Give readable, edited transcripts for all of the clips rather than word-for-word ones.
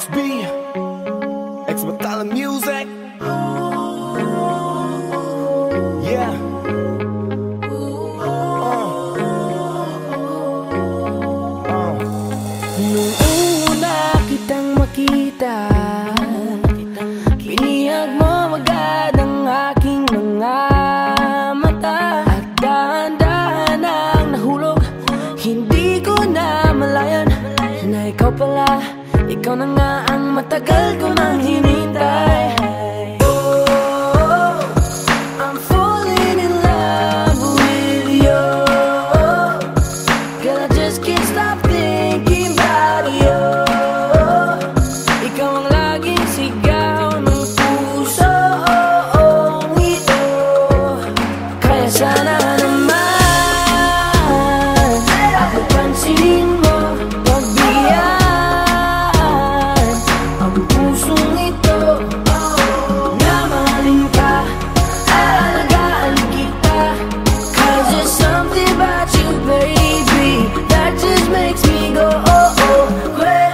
XB, X Battalion Music. Yeah. Nung una kitang makita, binihag mo agad ang aking mga mata. At dahan-dahan ang nahulog, hindi ko na malayan na ikaw pala, ikaw na nga ang matagal ko nang hinintay. Oh, I'm falling in love with you, girl, I just can't stop thinking about you. Ikaw ang laging sigaw ng pusong ito, kaya sana naman ako pansinin mo, pagbigyan ang pusong ito na mahalin ka, aalagaan kita. 'Cause there's something about you, baby, that just makes me go oh oh crazy.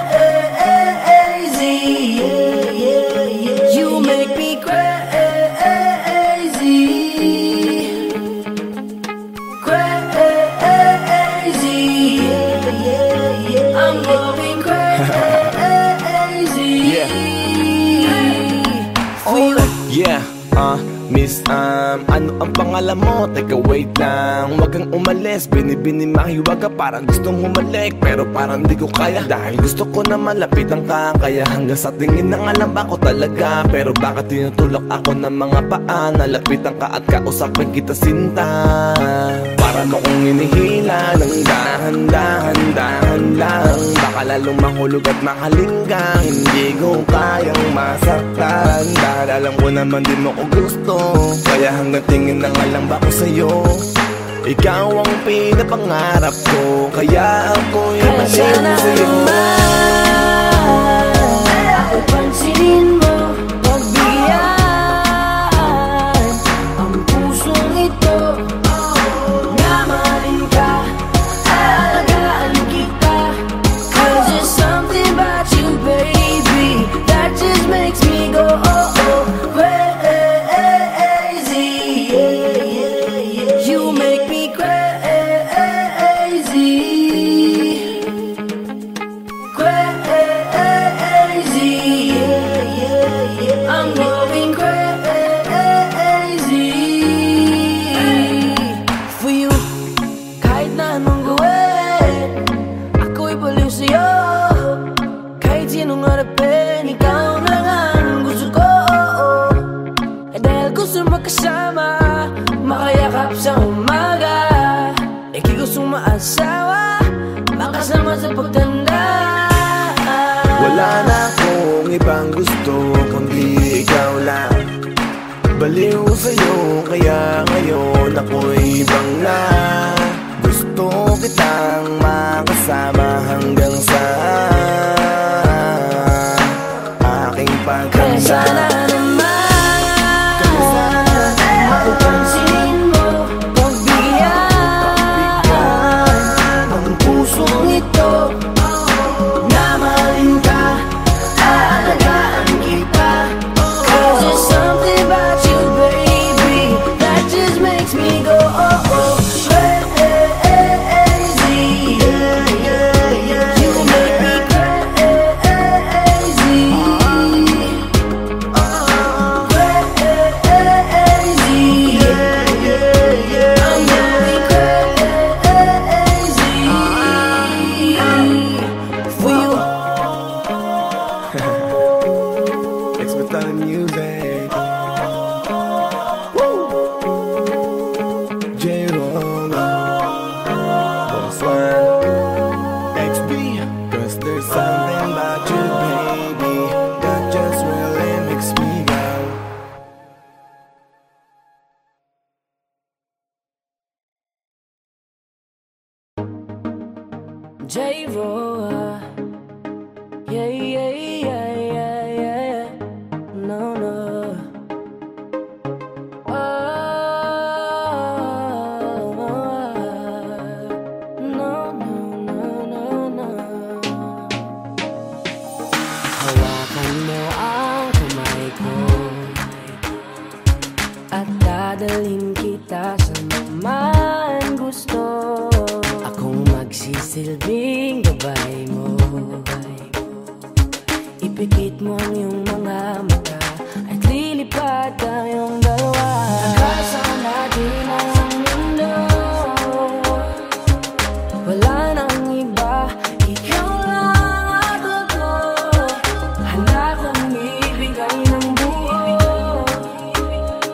Yeah, yeah, yeah. You make me crazy, crazy. Yeah, yeah, yeah. I'm going crazy. Yeah. For you. Yeah, Miss, ano ang pangalan mo? Teka, wait lang, wag kang umalis. Binibini mahiwag ka, parang gustong humalik, pero parang di ko kaya, dahil gusto ko na malapitan ka. Kaya hanggang sa tingin ng alam ba ko talaga, pero bakit tinutulak ako ng mga paa? Nalapitan ka at kausapin kita, sinta, para mo kong hinihila ng dahan-dahan, dahan lang. Baka lalong mahulog at mahalin ka, hindi ko kayang masaktan, dahil alam ko naman di mo ko gusto. Kaya hanggang tingin ng alam ba ko sa'yo, ikaw ang pinapangarap ko, kaya ako'y masin sa'yo. Ako pansinin mo, pagbigyan ang pusong ito na mahalin ka, aalagaan kita. 'Cause there's something about you, baby, that just makes me go oh oh crazy. Yeah, yeah, yeah. You make me crazy, crazy. Yeah, yeah, yeah. I'm going crazy for you. Kahit na anong gawin, ako'y baliw sa'yo. Kahit sinong harapin, ikaw na nga ang gusto ko. Dahil gusto magkasama, makayakap sa umaga, ika'y gustong maasawa, makasama sa pagtanda. Wala na akong ibang gusto kundi ikaw lang. Baliw sa'yo, kaya ngayon ako'y ibang na. Gusto kitang makasama hanggang sa aking Kaya pagkanda. sana naman ako pansinin mo, pagbigyan ang pusong ito na mahalin ka, aalagaan kita. 'Cause there's something about you, baby, that just makes me go oh oh crazy. Yeah, yeah, yeah. You make me crazy, crazy. Yeah, yeah, yeah. I'm going crazy for you. X Battalion Music. J-Roll, Boss One, XB. 'Cause there's something about you, baby, that just really makes me go. J-Roll, yeah, yeah, yeah, yeah, yeah. No, no. Oh, no, no, no, no, no. magsisilbing gabay mo. Ipikit mo ang iyong mga mata at lilipad tayong dalawa. Nagkasama natin ang mundo, wala nang iba, ikaw lang at ako. Handa kong ibigay ng buo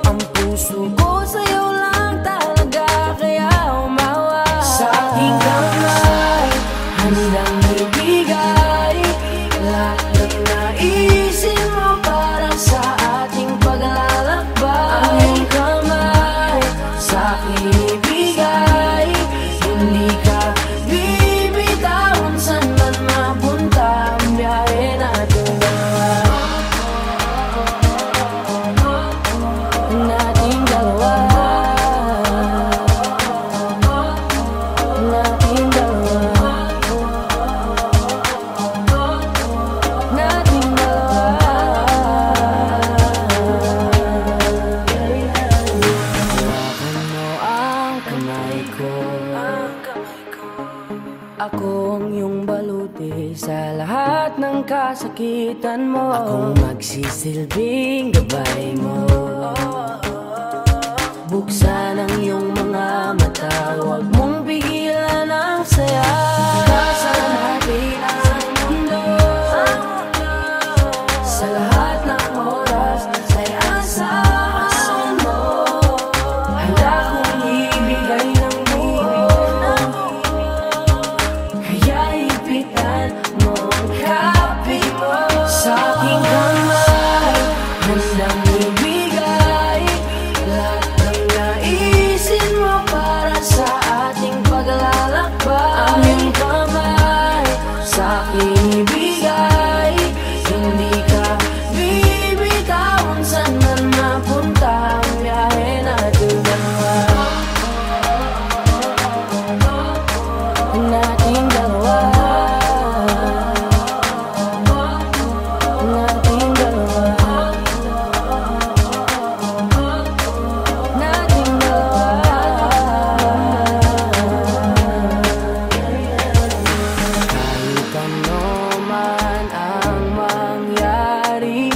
ang puso ko sa'yo lang talaga, kaya umawa. Sa aking kamay, handang ibigay lahat ng naisin mo para sa ating paglalakbay. Ang iyong kamay sa akin ibigay, hindi ka bibitawan saan man mapunta ang biyahe natin dalawa. Nating dalawa, nating dalawa, nating dalawa. Hawakan mo ang kamay ko, ako ang iyong baluti sa lahat ng kasakitan mo. Akong magsisilbing gabay mo. Buksan ang iyong mga mata, huwag mong pigilan ang saya. Kasama natin ang mundo, sa lahat ng oras ay asahan mo. Handa kong ibigay ng buo, kaya ipitan mo ang kape mo. Sa aking kamay, handang ibigay lahat ng naisin mo para sa ating paglalakbay. Ang iyong kamay sa akin ibigay, hindi ka bibitawan saan man mapunta ang biyahe natin dalawa. Nating dalawa, nating dalawa, nating dalawa. Kahit ano man ang mangyari,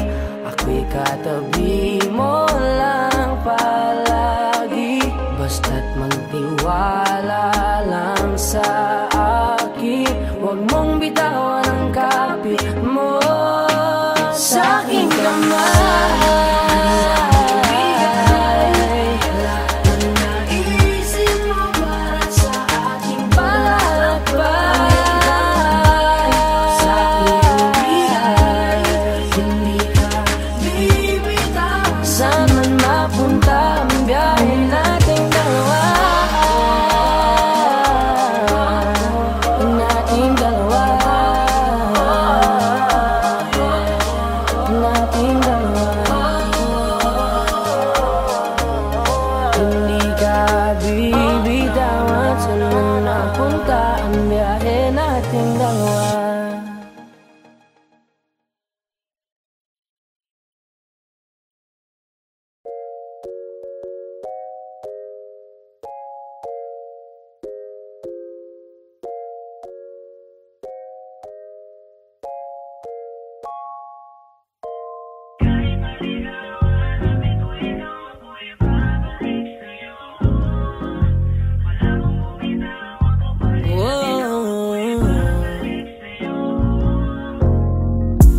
ako'y katabi mo lang palagi. Basta't magtiwala lang sa akin, huwag mong bitawan ang kapit mo. Sa aking kamay, lahat ng naisin mo para sa ating paglalakbay. Sa aking bigay, hindi ka bibitawan saan man mapunta ang biyahe nating dalawa. Nating dalawa, nating dalawa, hindi ka bibitawan saan man napunta ang biyahe nating dalawa.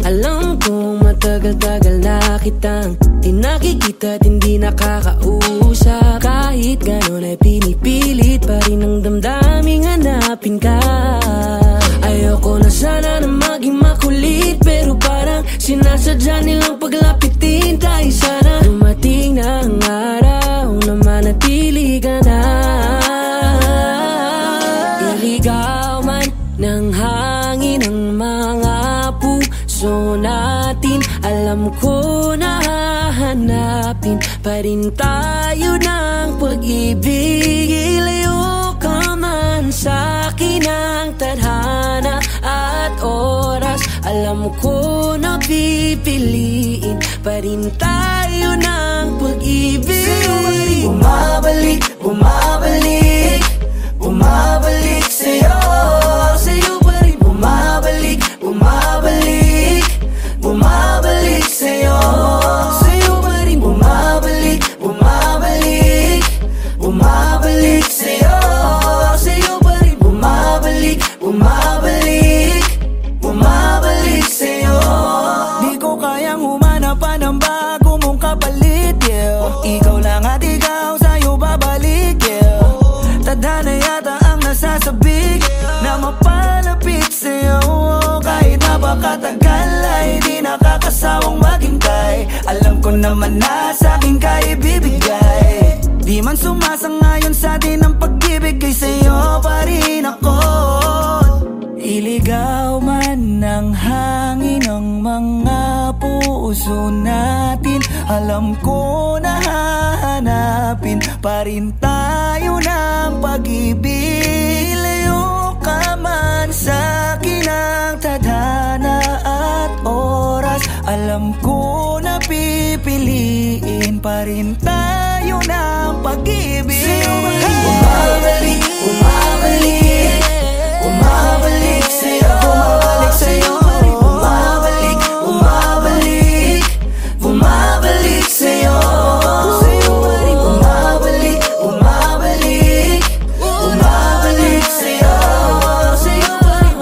Alam kong matagal-tagal na kitang di nakikita at hindi nakakausap. Kahit ganon ay pinipilit pa rin ang damdaming hanapin ka. Ayoko na sana na maging makulit, pero parang sinasadya nilang paglapitin tayo. Sana dumating na ang araw na manatili ka na. Iligaw man ng hangin ang mga puso natin, alam ko na hahanapin pa rin tayo ng pag-ibig. Ilayo ka man sa'kin ang tadhana at oras, alam ko na pipiliin pa rin tayo ng pag-ibig. Bumabalik, bumabalik, bumabalik sa'yo. naman na sa'king kaibibigay. Di man sumasangayon sa atin ang pag-ibig, kay sa'yo pa rin ako. Iligaw man ng hangin ang mga puso natin, alam ko na hahanapin pa rin tayo ng pag-ibig. Ilayo ka man sa'kin ang tadhana at oras, alam ko na pipiliin pa rin tayo ng pag-ibig. Bumabalik, bumabalik, bumabalik sa'yo, bumabalik sa'yo. Bumabalik, bumabalik, bumabalik sa'yo. Bumabalik, bumabalik, bumabalik sa'yo.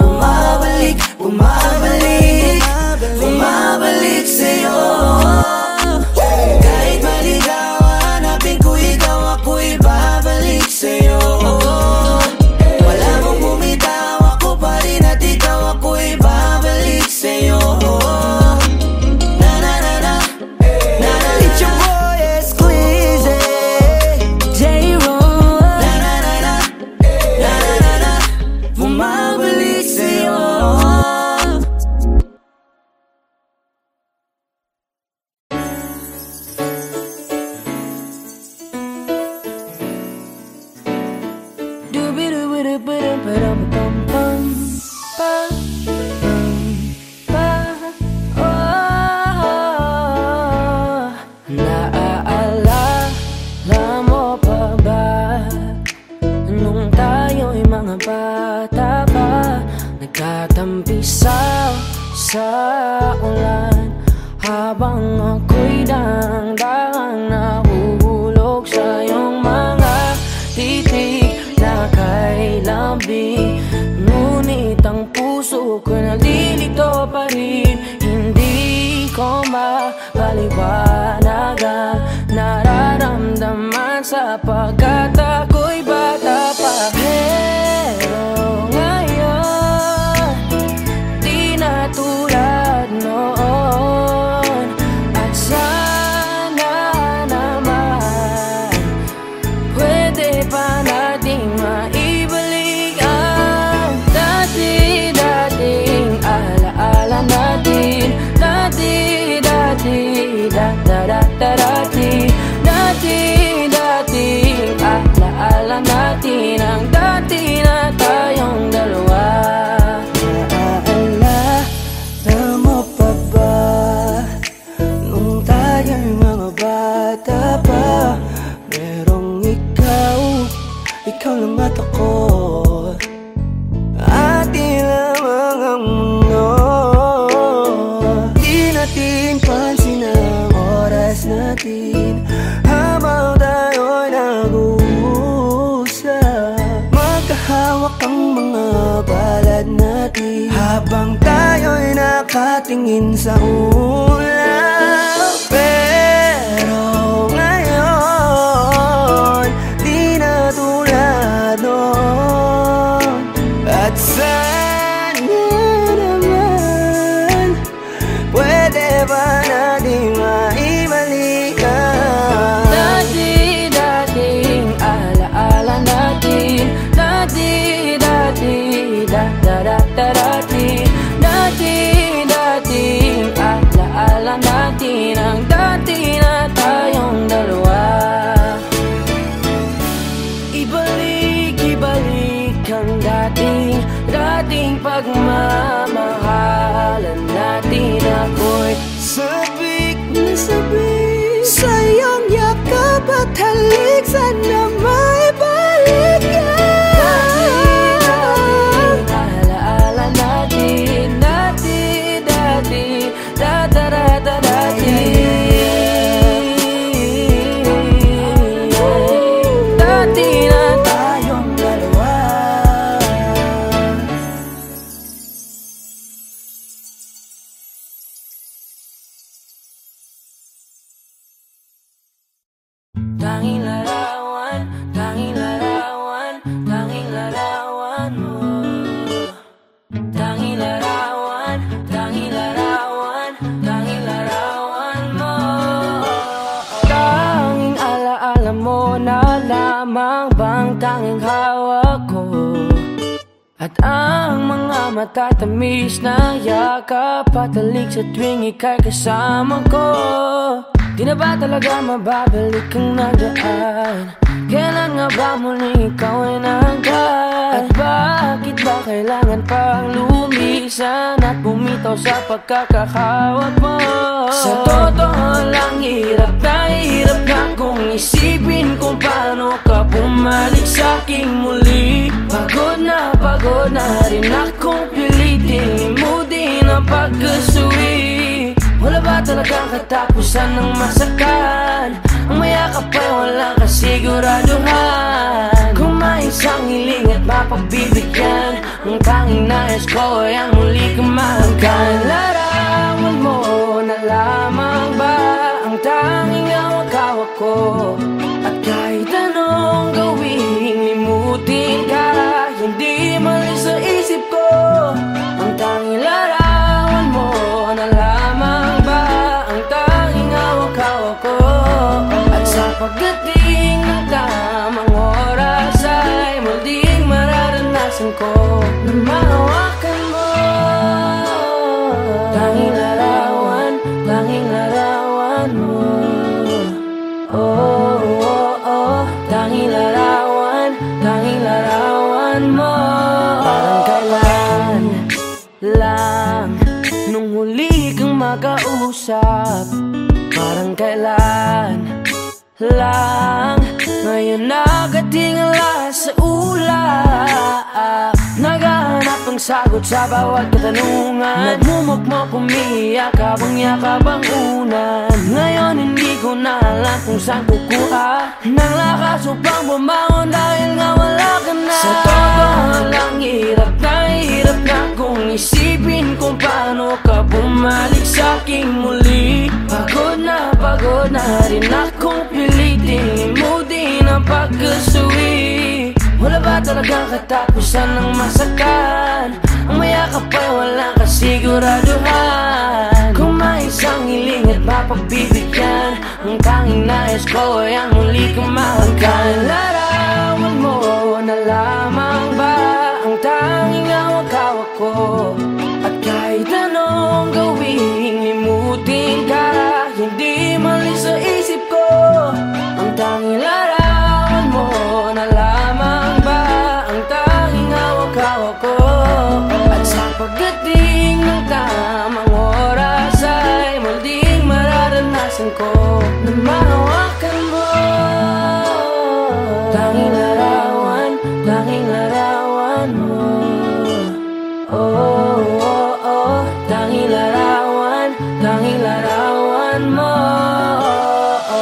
Bumabalik, bumabalik, bumabalik sa'yo. Kahit maligaw, hanapin ko ikaw, ako'y babalik sa'yo. Wala mong bumitaw, ako pa rin at ikaw, ako'y babalik sa'yo. Na na na na, na na. It's your boy Esclize, J-Ron. Na na na na, na na na, bumabalik sa'yo. Naaalala mo pa ba nung tayo'y mga bata pa, nagkatampisaw sa ulan, habang ako'y dang-dang nahuhulog sa iyong mga titig na kay lambi. Ngunit ang puso ko nalilito pa rin, hindi ko mapaliwanag ang nararamdaman sapagkat ako'y bata pa. Pero ngayon, di na tulad noon, at sana naman pwede pa nating maibalik ang dati-dating alaala natin. Dati-dating dati-dating alaala natin, ang dati na tayong dalawa. Naaalala mo pa ba nung tayo'y mga bata pa, merong ikaw lang at ako, atin lamang ang mundo. Di natin pansin ang oras natin habang tayo'y nag-uusap. Magkahawak ang mga palad natin habang tayo'y nakatingin sa ulap. Pero ngayon, di na tulad noon, at sana naman pwede ba natin maibalik ang dati-dating alaala natin. Dati-dating dati-dating alaala natin, ang dati na tayong dalawa. Ibalik ang dating pagmamahalan natin. Ako'y sabik na sabik sa iyong yakap at halik, sana maibalik yan. alaala natin. Dati-dati dati-dati na tayong dalawa. Tanging larawan tanging hawak ko, at ang mga matatamis na yakap patalik sa tuwing ika'y kasama ko. Di na ba talaga mababalik ang nagaan? Kailan nga ba muling ikaw ay nangkat? At bakit ba kailangan pang lumisan at bumitaw sa pagkakahawak mo? Sa totoo lang, hirap na kung isipin kung paano ka bumalik sa'king muli. Pagod na rin akong pilitin limutin ang pagkasuwi. Wala ba talagang katapusan ng masakan? Ang mayakap ay walang kasiguraduhan. Kung may isang hiling at mapagbibigyan, ang tanging nais ko ay ang muli kang mahanggan. Larawan mo na lamang ba ang tanging hawak-hawak ko? At kahit anong gawing limutin ka, hindi malis sa isip ko. Ang tanging larawan mo na lamang ba ang tanging hawak-hawak ko? At sa pagdating ng tamang oras ay muling mararanasan ko na mahawakan mo. Tanging larawan mo. Oh, oh, oh. Tanging larawan mo. Parang kailan lang nung huli kang makausap, parang kailan lang ngayon nakatingala sa ulap. Naghahanap ng sagot sa bawat katanungan, nagmumukmok umiiyak habang yakap ang unan. Ngayon hindi ko na alam kung saan kukuha ng lakas upang bumangon dahil nga wala ka na. Sa totoo lang, hirap na kung isipin kung paano ka bumalik sa'king muli. Pagod na rin akong pilitin limutin ang pagkasuwi. Wala ba talagang katapusan ng masakan? Ang mayakap ay walang kasiguraduhan. Kung may isang hiling at mapagbibigyan, ang tanging nais ko ay ang muli kang mahanggan. Larawan mo na lamang ba ang tanging hawak-hawak ko? At kahit anong gawing limutin ka, hindi malis sa isip ko. Ang tanging larawan mo na lamang ba ang tanging hawak-hawak ko? At sa pagdating ng tamang oras ay muling mararanasan ko na mahawakan mo. Tanging larawan mo. Oh, oh, oh. Tanging larawan mo.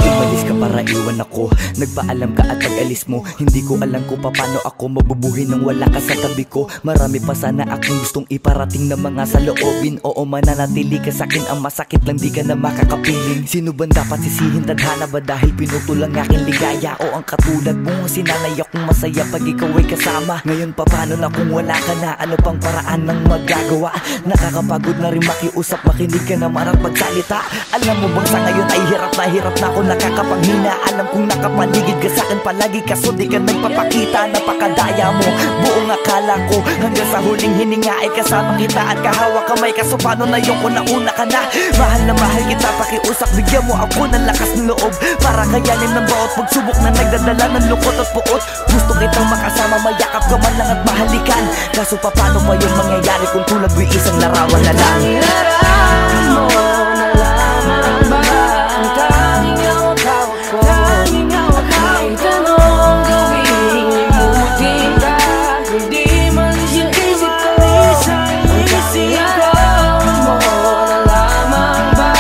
Umalis ka para iwan ako, nagpaalam ka at pag-alis mo. Hindi ko alam kung paano ako mabubuhay nang wala ka sa tabi ko. Marami pa sana akong gustong iparating na mga saloobin. Oo, mananatili ka sa'kin, ang masakit lang di ka na makakapiling. Sino ba dapat sisihin, tadhana ba dahil pinutol ang aking ligaya? O ang katulad mo, sinanay akong masaya pag ikaw ay kasama. Ngayon pa paano na kung wala ka na? Ano pang paraan ng magagawa? Nakakapagod na rin makiusap, makinig ka naman at magsalita. Alam mo bang sa ngayon ay hirap na ako nakakapanghina. Alam kong nakapaligid ka sa'kin palagi, kaso di ka nagpapakita. Napakadaya mo, buong akala ko hanggang sa huling hininga ay kasama kita at kahawak kamay. Kaso paano na yung kung nauna ka na? Mahal na mahal kita, pakiusap, bigyan mo ako ng lakas ng loob para kayanin ng bawat pagsubok na nagdadala ng lungkot at puot. Gusto kitang makasama, mayakap ka man lang at mahalikan. Kaso paano pa yun mangyayari kung tulad mo isang larawan na lang? Larawan mo na lamang ba ang tanging hawak-hawak ko? At kahit anong gawing limutin ka, hindi malis yung isip ko. Ang tanging larawan mo na lamang ba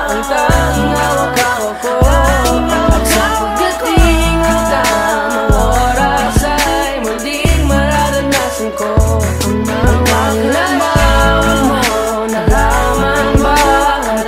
ang tanging hawak-hawak ko? At sa pagdating ng tamang oras ay muling mararanasan ko ang tanging larawan mo na lamang ba ang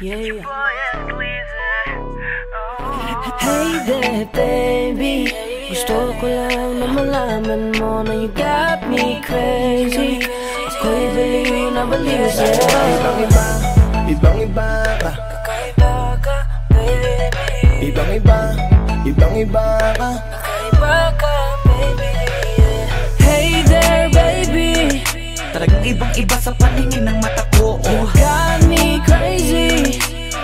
Yeah. Hey there, baby. Gusto ko lang na malaman mo na you got me crazy. Ako'y baliw na baliw sa'yo. Ibang-iba, ibang-iba ka. Kakaiba ka, baby. Ibang-iba, ibang-iba ka. Kakaiba ka, baby. Hey there, baby. Talagang ibang-iba sa paningin ng mata ko. You got me crazy.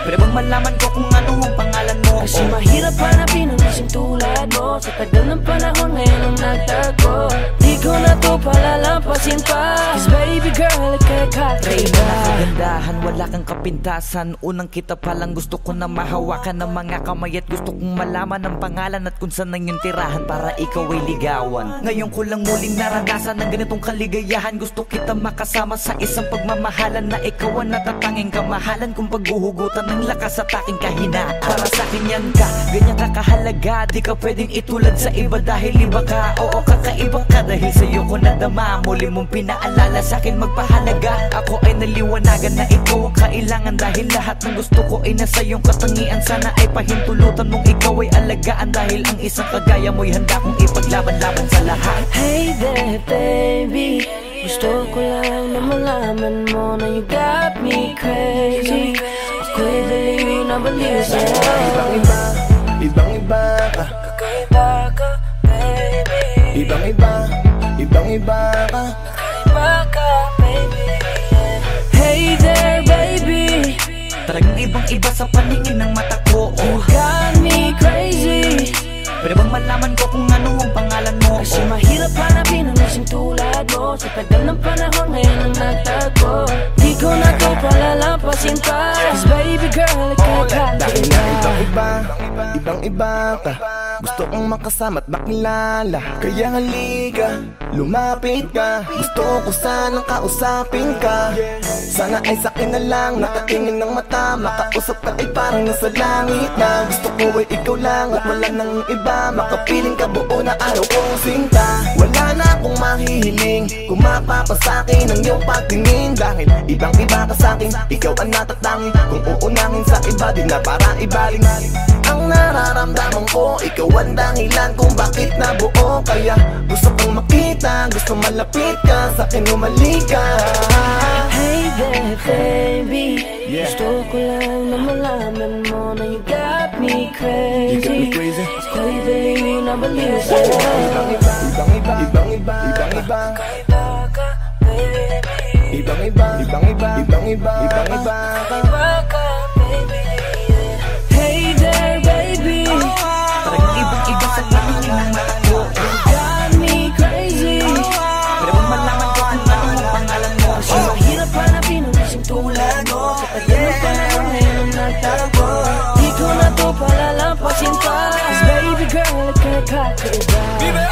Pwede bang malaman ko kung ano ang pangalan mo? Kasi mahirap hanapin ang isang tulad mo. Sa tagal ng panahon ngayon ang nagtago. Di ko na to palalampasin pa. Cause baby girl, ika'y Ray kakaiba. na kagandahan, wala kang kapintasan. Unang kita palang gusto ko na mahawakan ng mga kamay. At gusto kong malaman ang pangalan at kung saan ang iyong tirahan para ikaw ay ligawan. Ngayon ko lang muling naranasan ng ganitong kaligayahan. Gusto kita makasama sa isang pagmamahalan na ikaw ang natatanging kamahalan kung paghuhugutan ng lakas at aking kahinaan. Para sa akin yan ka, ganyan ka kahalaga. Di ka pwedeng itulad sa iba dahil iba ka. Oo, kakaiba ka dahil sa'yo ko nadama. Muli mong pinaalala sa akin magpahalaga. Ako ay naliwanagan na ikaw ang kailangan. Dahil lahat ng gusto ko ay nasa iyong katangian. Sana ay pahintulutan mong ikaw ay alagaan. Dahil ang isang kagaya mo'y handa kong ipaglaban-laban sa lahat. Hey there, baby. Gusto ko lang na malaman mo na you got me crazy. Ako'y baliw na baliw sa'yo. Ibang-iba, ibang-iba ka. Kakaiba ka, baby. Ibang-iba, ibang-iba ka. Kakaiba ka, baby. Hey there, baby. Talagang ibang-iba sa paningin ng mata ko. You got me crazy. Pwede bang malaman ko kung ano ang pangalan mo? Kasi mahirap hanapin ang isang tulad mo. Sa tagal ng panahon ngayon ang nagtago. Di ko na to palalampasin pa. Cause baby girl, ika'y Dahil na kakaiba. ibang-iba, ibang-iba ka. Gusto kong makasama at makilala. Kaya halika, lumapit ka. Gusto ko sanang kausapin ka. Sana ay sakin na lang, nakatingin ng mata. Makausap ka ay parang nasa langit na. Gusto ko ay ikaw lang at wala nang iba. Makapiling ka buo na araw kong sinta. Wala na akong mahihiling kung mapapasakin ang iyong pagtingin. Dahil ibang-iba ka sa'kin, ikaw ang natatangi. Kung uunangin sa iba, di na para ibaling. Ang nararamdaman ko, ikaw ang dahilan kung bakit nabuo. Kaya gusto kong makita, gusto malapit ka, sa'kin umalik ka. Hey there, baby. Gusto ko lang na malaman mo na you got me crazy. You got me crazy. Ako'y baliw na baliw sa'yo. Ibang-iba, ibang-iba, ibang-iba, ibang-iba. Kakaiba ka, baby. Ibang-iba, ibang-iba, ibang-iba, ibang-iba. Kakaiba ka, baby. Hey there, baby. Talagang ibang-iba sa paningin ng mata ko. You got me crazy. Pwede bang malaman ko kung ano ang pangalan mo? Kasi mahirap hanapin ang isang tulad mo. Sa tagal ng panahon ngayon ang nagtago. Di ko na to palalampasin pa. Cause baby girl, ika'y kakaiba.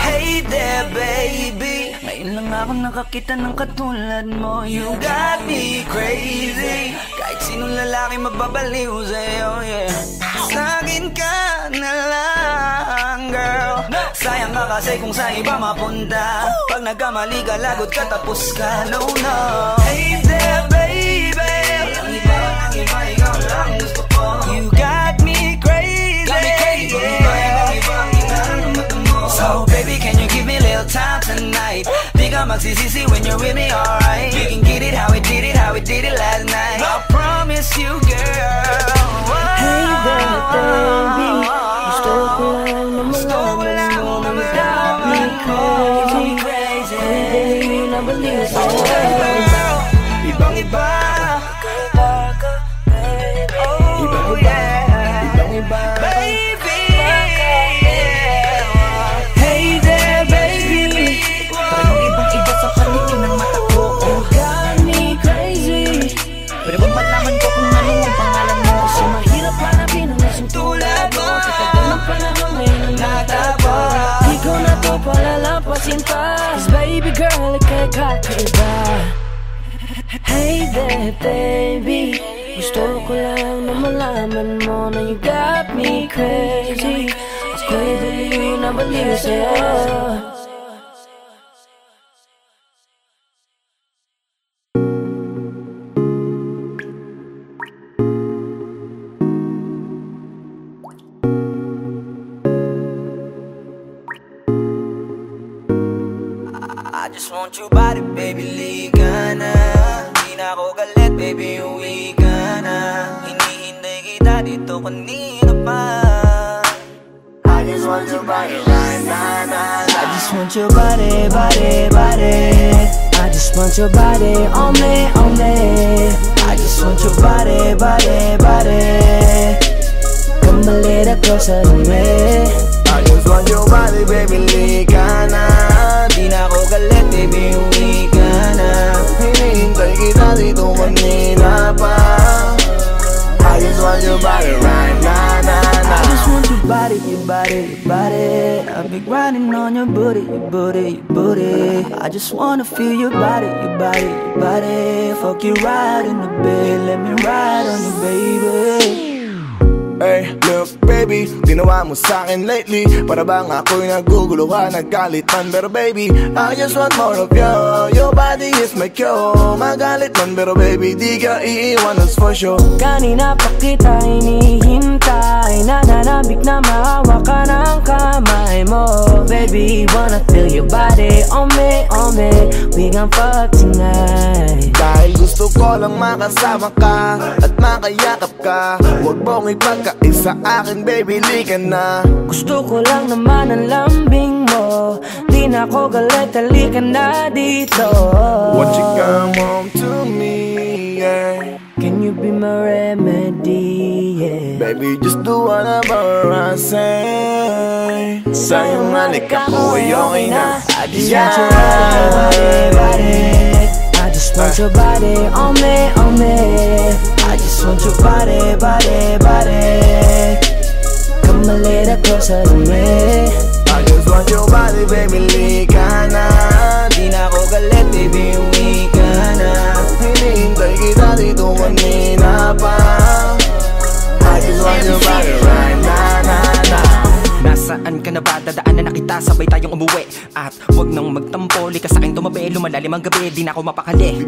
Hey there, baby. Ngayon lang ako nakakita ng katulad mo. You got me crazy. Kahit sinong lalaki mababaliw sa'yo, yeah. Sa'kin ka na lang, girl. Sayang ka kasi kung sa iba mapunta. Pag nagkamali ka, lagot ka, tapos ka, no, no. Hey there, baby. Ang iba, ikaw lang gusto ko. You got me crazy. Got me crazy, so baby, can you give me a little time tonight? Di ka magsisisi when you're with me, alright? We can get it how we did it, last night. I promise you, girl. Hey there, baby. Gusto ko lang na malaman mo na you got me crazy. Ako'y baliw na baliw sa'yo. Ibang-iba, Kakaiba ka, baby. ibang-iba, ibang-iba. Baby, Hey there, baby. Talagang ibang-iba sa paningin ng mata ko. You got me crazy. Pwede bang malaman ko kung ano ang pangalan mo? Kasi mahirap hanapin ang isang tulad mo. Sa tagal ng panahon ngayon ang nagtago. Di ko na to palalampasin pa. Cause baby girl, ika'y kakaiba. Hey there baby, gusto ko lang na malaman mo na you got me crazy. Ako'y baliw na baliw sa'yo. I just want your body, baby, liga na. Di na ako galit, baby, uwi ka na. Hinihintay kita dito kanina pa. I just want your body right now. I just want your body, body, body. I just want your body on me, on me. I just want your body, body, body. Come a little closer to me. I just want your body, baby, liga na. Di na ako galit, baby, uwi ka na. Hinihintay kita dito kanina pa. I just want your body right now, I just want your body, your body, your body. I've been grinding on your booty, your booty, your booty. I just wanna feel your body, your body, your body. Fuck you right in the bed, let me ride on you, baby. Hey, look baby, ginawa mo sa'kin lately. Para bang ako'y naguguluhan, nagkalitan. Pero baby, I just want more of you. Your body is my cure. Magalit man, pero baby, di ka iiwan, that's for sure. Kanina pa kita hinihintay, nananabik na mahawa ka ng kamay mo. Baby, wanna feel your body on me, on me. We gon' fuck tonight. Dahil gusto ko lang makasama ka at makayakap ka. Huwag mong ipagkaisa akin, baby, lika na. Gusto ko lang naman ang lambing mo. Di na ako galit, halika na dito. Won't you come home to me, yeah. Can you be my remedy, yeah. Baby, just do whatever I say. Sa'yong halika ko ay okay na. I just want your body, body. I just want your body on me, on me. I just want your body, body, body. Come a little closer to me. I just want your body, baby, lika na. Di na ako galit, baby, uwi ka na. Hinihintay kita dito kanina pa. I just want your body right now. Nasaan ka na ba? Dadaanan na kita, sabay tayong umuwi. At wag nang magtampo, lika sa'kin tumabi. Lumalalim ang gabi, di na ako mapakali.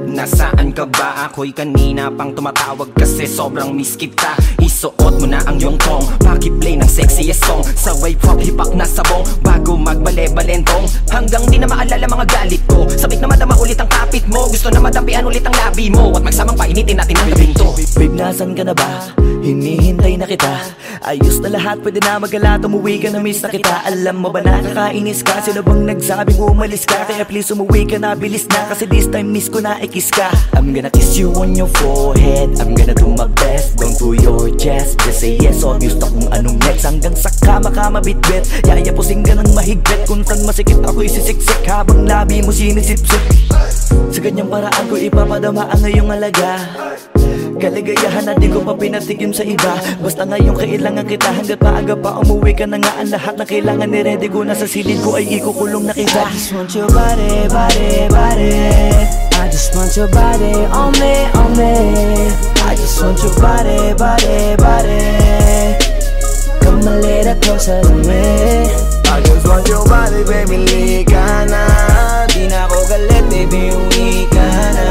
Nasaan ka ba? Ako'y kanina pang tumatawag kasi sobrang miss kita. Isuot mo na ang iyong tong, pakiplay ng sexiest song. Sabay pop hipak na sabong, bago magbale-balentong. Hanggang di na maalala mga galit ko. Sabik na madama ulit ang kapit mo. Gusto na madampian ulit ang labi mo. At magsamang painitin natin ang gabing to. Babe, nasan ka na ba? Hinihintay na kita. Ayos na lahat, pwede na magala. Umuwi ka na, miss na kita. Alam mo ba nakakainis ka? Sino bang nagsabing umalis ka? Kaya please umuwi ka na, bilis na. Kasi this time miss ko na ikiss ka. I'm gonna kiss you on your forehead. I'm gonna do my best, down to your chest. Just say yes, obvious na kung anong next. Hanggang sa kama ka mabitbit. Yayapusing ka ng mahigpit. Kung saan masikip ako'y sisiksik, habang labi mo sinisipsip. Sa ganyang paraan ko ipapadama ang ngayong alaga. Kaligayahan na di ko pa pinatigim sa iba. Basta ngayon kailangan kita. Hanggat maaga pa umuwi ka na nga. Ang lahat na kailangan ni-ready ko na sa silid ko ay ikukulong na kita. I just want your body, body, body. I just want your body on me, on me. I just want your body, body, body. Come a little closer to me. I just want your body, baby, lika na. Di na ako galit, baby, uwi ka na.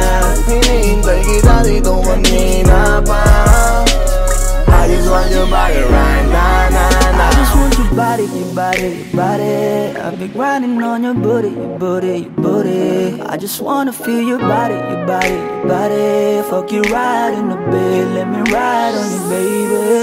Hinihintay kita dito kanina pa. I just want your body right now. I just want your body, your body, your body. I've been grinding on your booty, your booty, your booty. I just wanna feel your body, your body, your body. Fuck you right in the bed, let me ride on you, baby.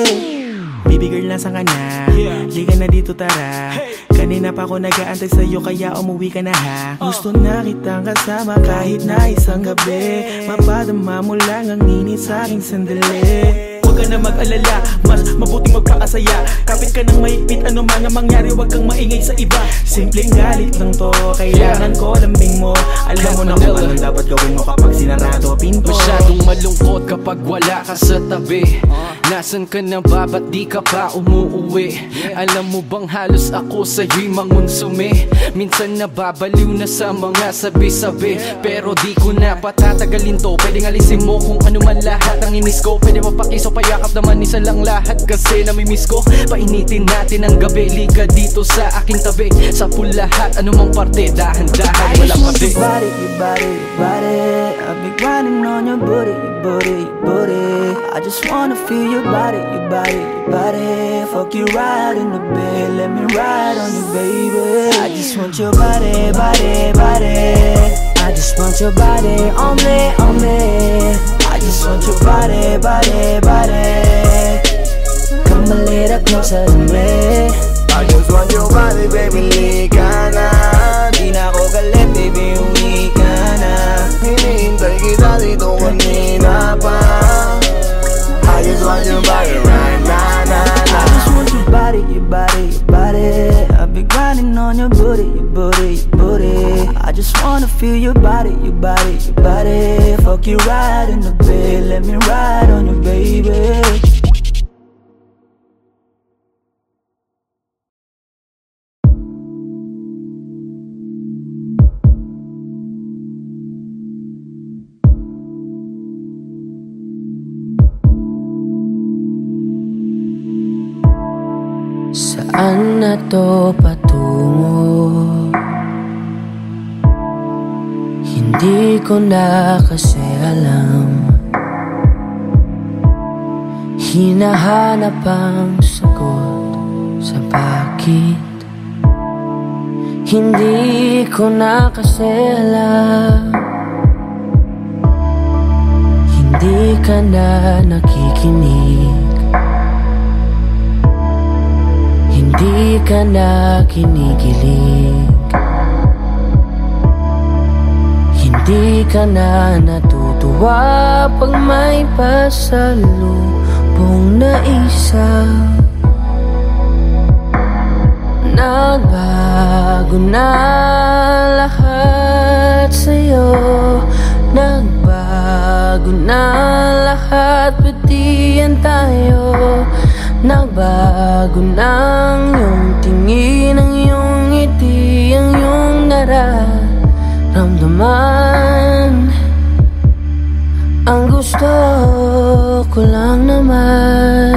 Baby girl, nasan ka na? Liga na dito, tara. Kanina pa ako nag-aantay sa'yo, kaya umuwi ka na ha. Gusto na kitang kasama kahit na isang gabi. Mapadama mo lang ang init sa'king sandali. Huwag ka na mag-alala, mas mabuting magpakasaya. Kapit ka ng mahigpit, ano man ang mangyari, huwag kang maingay sa iba. Simpleng galit lang to, kailangan ko lambing mo. Alam mo na kung anong dapat gawin mo kapag sinarado pinto. Masyadong malungkot kapag wala ka sa tabi. Nasaan ka na ba, ba't di ka pa umuuwi? Alam mo bang halos ako sa'yo'y mangonsume? Minsan nababaliw na sa mga sabi-sabi, pero di ko na patatagalin to. Pwedeng alisin mo kung ano man lahat ang inis ko. Pwede mapakiso, payakap naman isa lang lahat, kasi namimiss ko. Painitin natin ang gabi, liga dito sa aking tabi. Sa lahat, anumang parte, dahan-dahan, walang pati. Your body, your body, your body. I've been grinding on your booty, your booty, your booty. I just wanna feel your body, your body, your body. Fuck you right in the bed, let me ride on you, baby. I just want your body, body, body. I just want your body on me, on me. I just want your body, body, body. Come a little closer to me. I just want your body, baby, lika na. Di na ako galit, baby, uwi ka na. Hinihintay kita dito kanina pa. I just want your body right now, now, now. I just want your body, your body, your body. I've been grinding on your booty, your booty, your booty. I just wanna feel your body, your body, your body. Fuck you right in the bed, let me ride on you, baby. Saan na to patungo? Hindi ko na kasi alam. Hinahanap ang sagot sa bakit. Hindi ko na kasi alam. Hindi ka na nakikinig. Hindi ka na kinikilig. Hindi ka na natutuwa pag may pasalubong na isa. Nagbago na lahat sa'yo. Nagbago na lahat, pati yan tayo. Nagbago ng iyong tingin, ang iyong ngiti, ang iyong nararamdaman. Ang gusto ko lang naman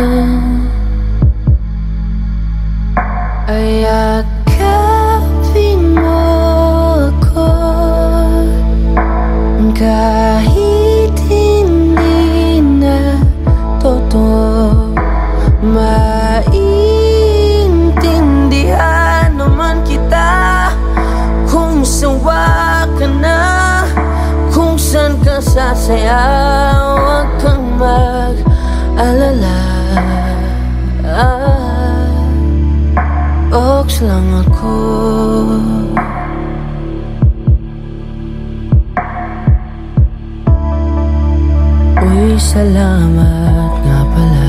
ay yakapin mo ako kahit hindi na totoo. Maintindihan naman kita kung sawa ka na, kung saan ka sasaya. Huwag kang mag-alala, oks lang ako. Uy, salamat nga pala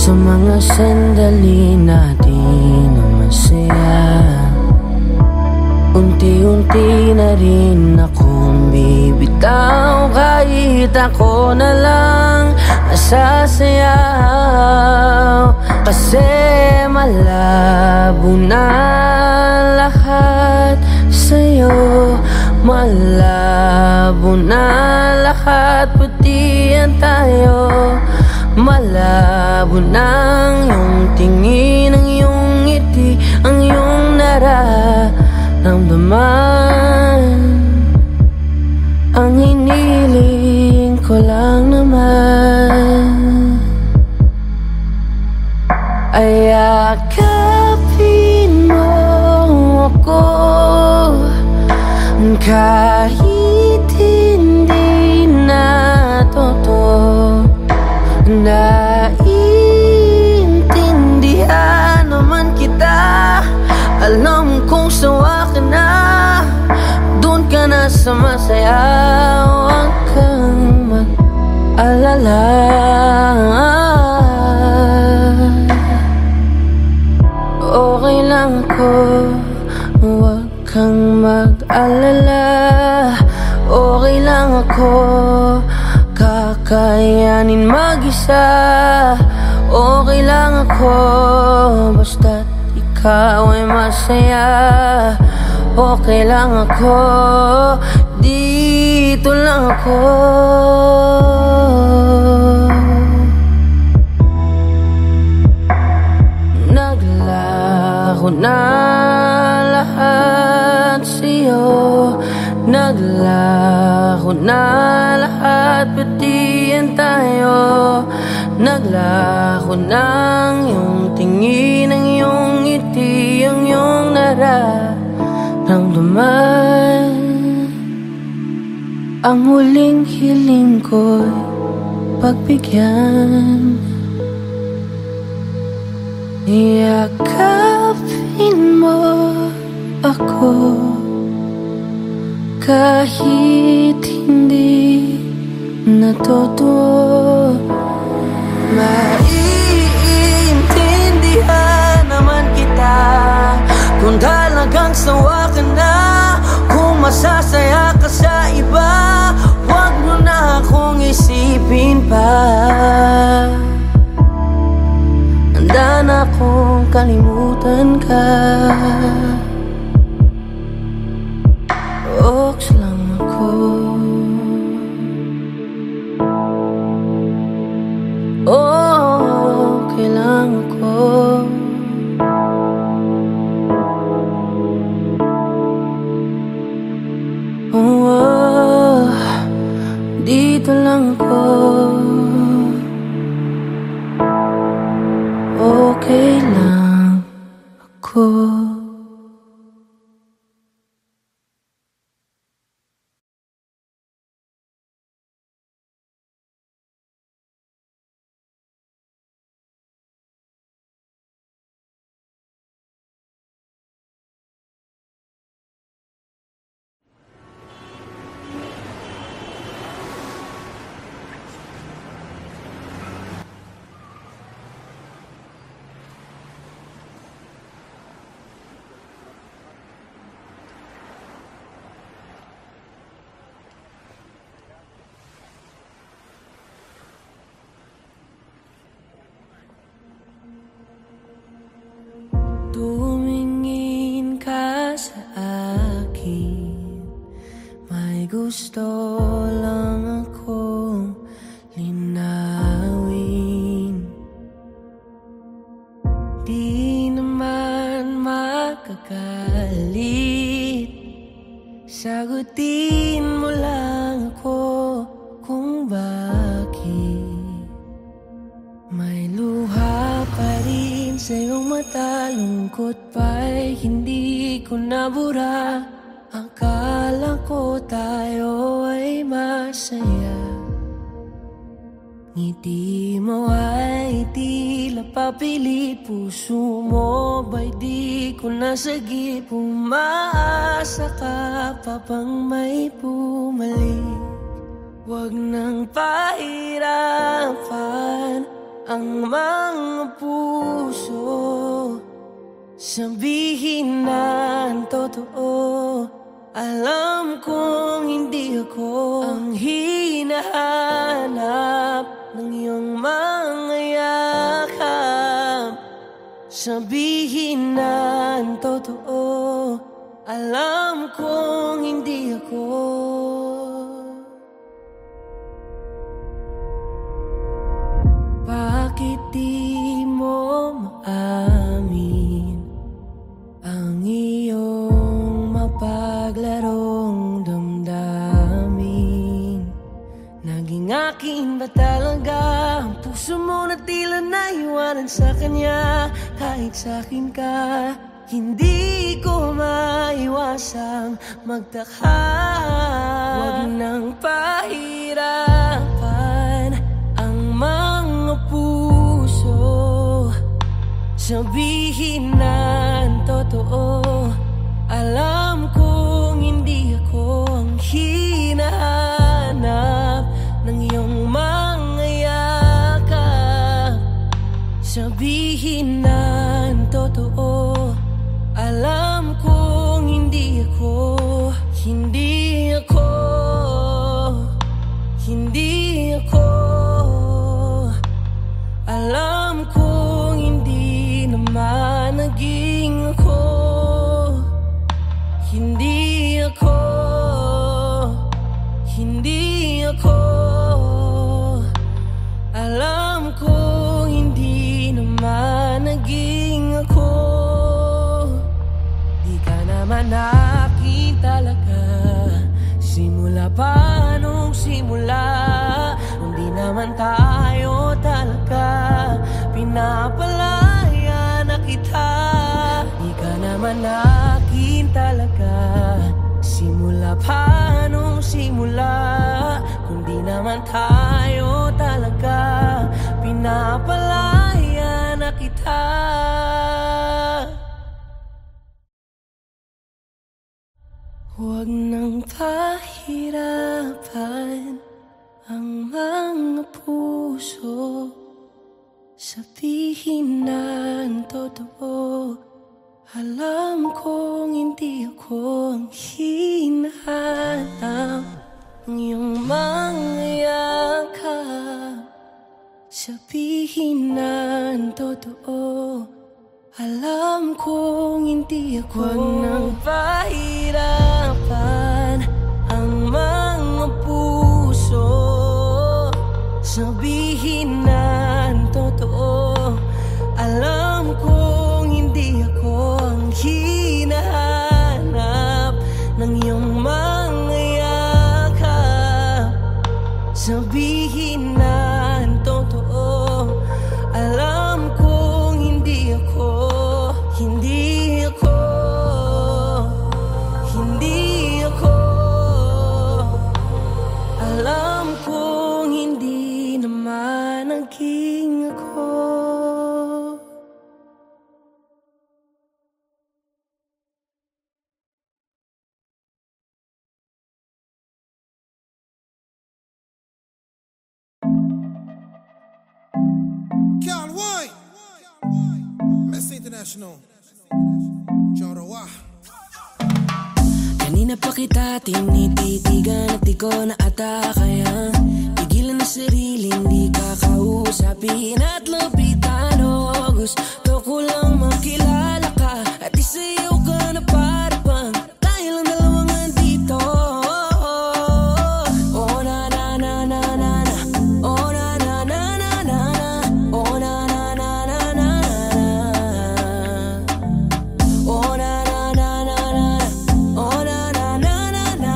sa mga sandali natin na masaya. Unti-unti na rin akong bibitaw, kahit ako na lang nasasayaw. Kasi malabo na lahat sa'yo. Malabo na lahat, pati yan tayo. Malabo ng iyong tingin, ang iyong ngiti, ang iyong nararamdaman. Ang hiniling ko lang naman ay yakapin mo ako kahit hindi na totoo. Naiintindihan naman kita. Alam kong sawa ka na, doon ka na sa masaya. Huwag kang alala. Okay lang ako, huwag kang mag-alala. Okay lang ako, kakayanin mag-isa. Okay lang ako, basta't ikaw ay masaya. Okay lang ako, dito lang ako. Naglako na lahat sa'yo, naglako na lahat, pati yan tayo. Naglako ng iyong tingin, ang iyong ngiti, ang iyong nararamdaman. Ang huling hiling ko'y pagbigyan. Yakapin mo ako kahit hindi natotoo. Maiintindihan naman kita kung talagang sawa ka na. Kung masasaya ka sa iba, huwag mo na akong isipin pa. Handa na akong kalimutan ka. Oks lang ako. Okay lang ako. Dito lang ako. Okay lang ako. Tumingin ka sa akin, may gusto lang akong linawin. Di naman makagalit, sagutin mo lang ako kung bakit may luha pa rin sa iyong mata. Lungkot pa'y hindi ko nabura. Akala ko tayo ay masaya. Ngiti mo ay tila papilit, puso mo ba'y di ko nasagip. Umaasa ka pa bang may bumalik? Huwag nang pahirapan ang mga puso. Sabihin na ang totoo, alam kong hindi ako ang hinahanap ng iyong mga yakap. Sabihin na ang totoo, alam kong hindi ako. Bakit di mo maamin ang iyong mapaglarong damdamin? Naging akin ba talaga ang puso mo na tila naiwanan sa kanya? Kahit sa'kin ka, hindi ko maiwasang magtaka. Huwag nang pahirapan ang mga puso. Sabihin na ang totoo, alam kong hindi ako ang hinahanap ng iyong Sabihin ng totoo, alam kong hindi ako, hindi ako, hindi ako. Alam kong hindi naman naging ako, hindi ako, hindi ako. Alam kong hindi naman naging ako. Di ka naman akin talaga, simula pa nung simula. Hindi naman tayo talaga, pinapalaya na kita. Di ka naman akin talaga, simula pa nung simula. Kundi naman tayo talaga, pinapalaya na kita. Huwag nang pahirapan ang mga puso, sabihin ng totoo. Alam kong hindi ako ang hinahanap ng iyong mga yakap. Sabihin ng totoo, alam kong hindi ako. Huwag nang pahirapan ang mga puso, sabihin ng totoo. Alam kong hindi ako ang hinahanap ng iyong mga yakap. Sabihin ng totoo, alam kong hindi ako, hindi ako, hindi ako. Alam kong hindi naman naging ako. Carl White, Messi International, Jorowa. Kanina pa kita tinititigan at di ko na ata kaya pigilan na sariling di ka kausapin at lapitan. O gusto ko lang makilala ka at isayaw ka na para bang tayo lang dalawang andito. Oh na na na na na na, oh na na na na na na, oh na na na na na na, oh na na na na na, oh na na na na na,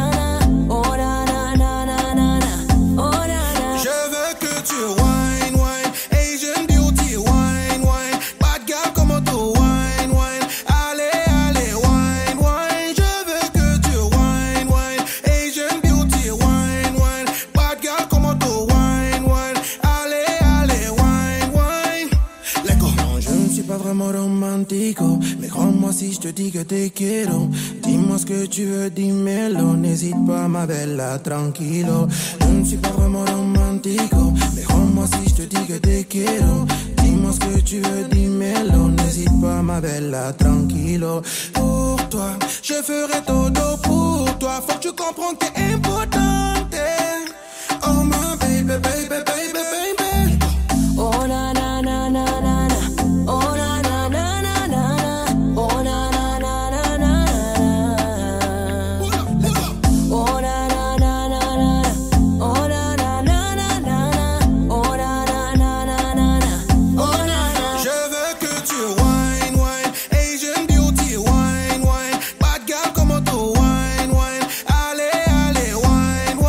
oh na na na na na na, oh na na. Je veux que tu wine, wine, Asian beauty, wine, wine. Bad girl, comment tu wine, wine. Allez, allez, wine, wine. Je veux que tu wine, wine, Asian beauty, wine, wine. Bad girl, comment tu wine, wine. Allez, allez, wine, wine. Let go. Non, je ne suis pas vraiment romantico, mais crois-moi si je te dis que te quiero. Dis-moi ce que tu veux, dis-moi-le. N'hésite pas, ma bella, tranquilo. Je ne suis pas vraiment romantico, mais crois-moi si je te dis que te quiero. Dis-moi ce que tu veux, dis-moi-le. N'hésite pas, ma bella, tranquilo. Pour toi, je ferai todo pour toi. Faut que tu comprennes que t'es importante. Oh my baby, baby, baby, baby. Oh na na na na na na, oh na na na na na na, oh na na na na na na, oh na na na na na, oh na na na na na, oh na na na na na na, oh na na. Je veux que tu wine, wine, Asian beauty, wine, wine. Bad girl, comment tu wine, wine. Allez, allez, wine,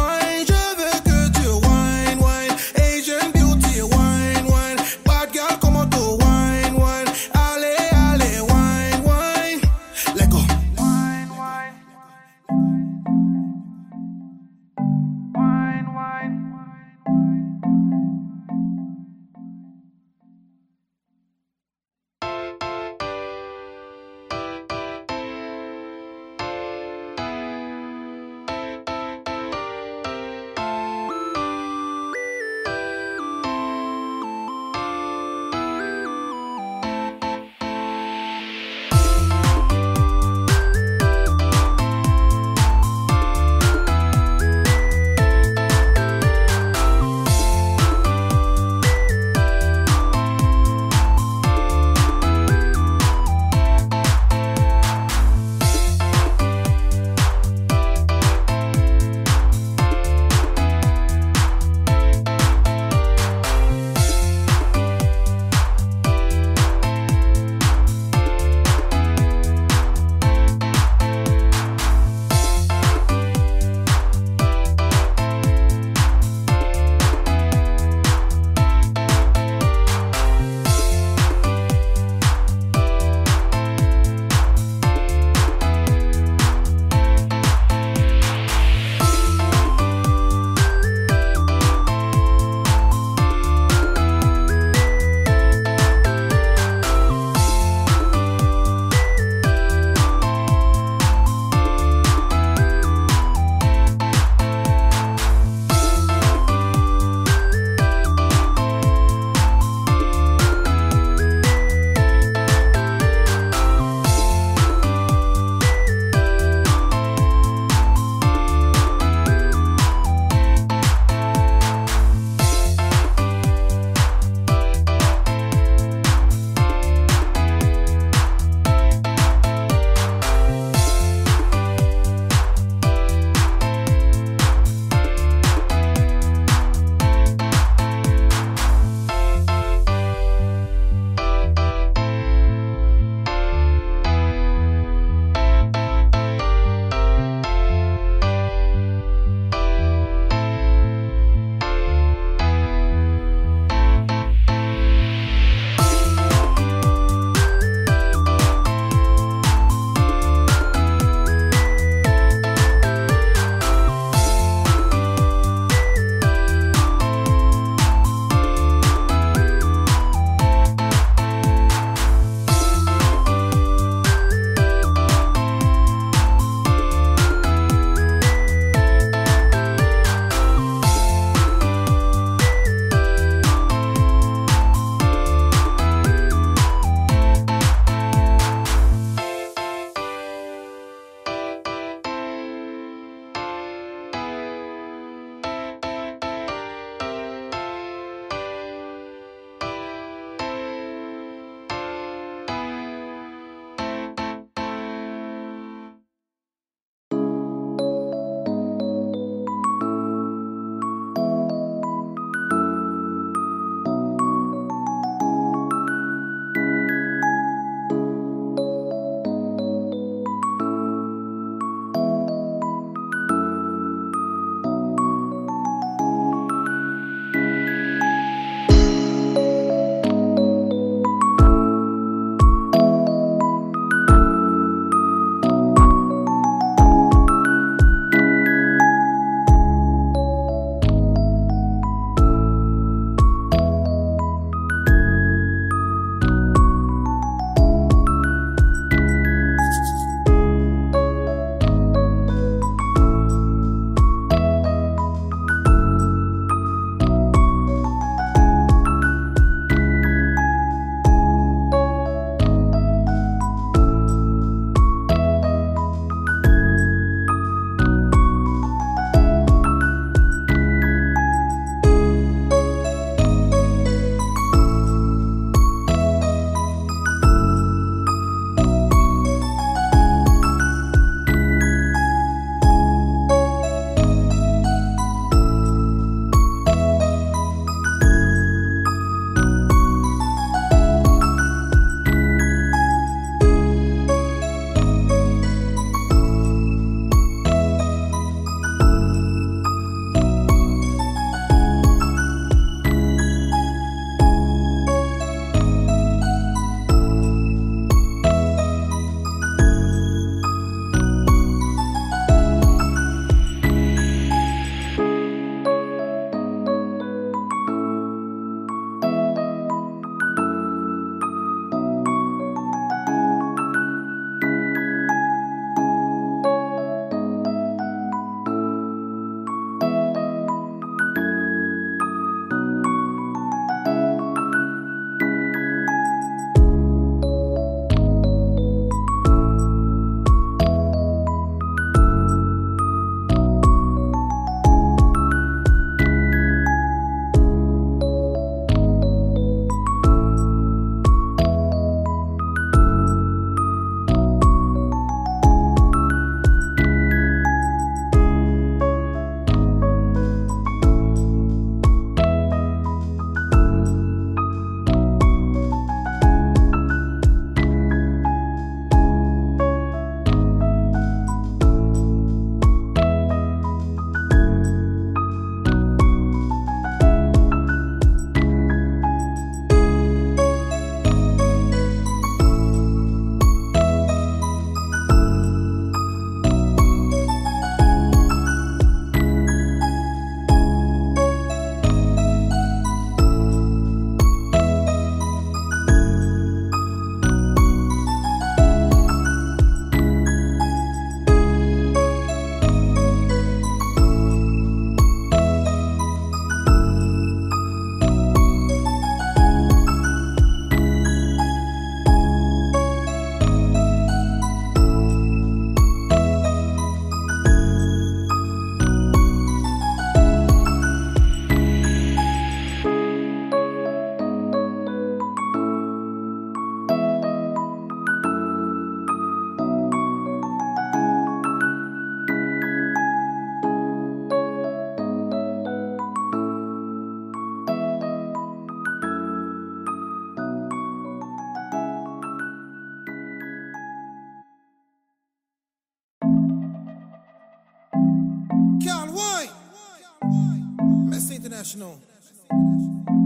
International.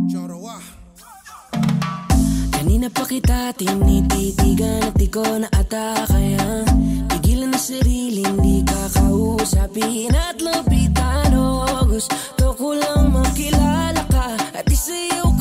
Chorowa. Kanina pa kita tinititigan at di ko na ata kaya pigilan na sarili, hindi ka kausapin at lapitan. Gusto ko lang makilala ka at isayaw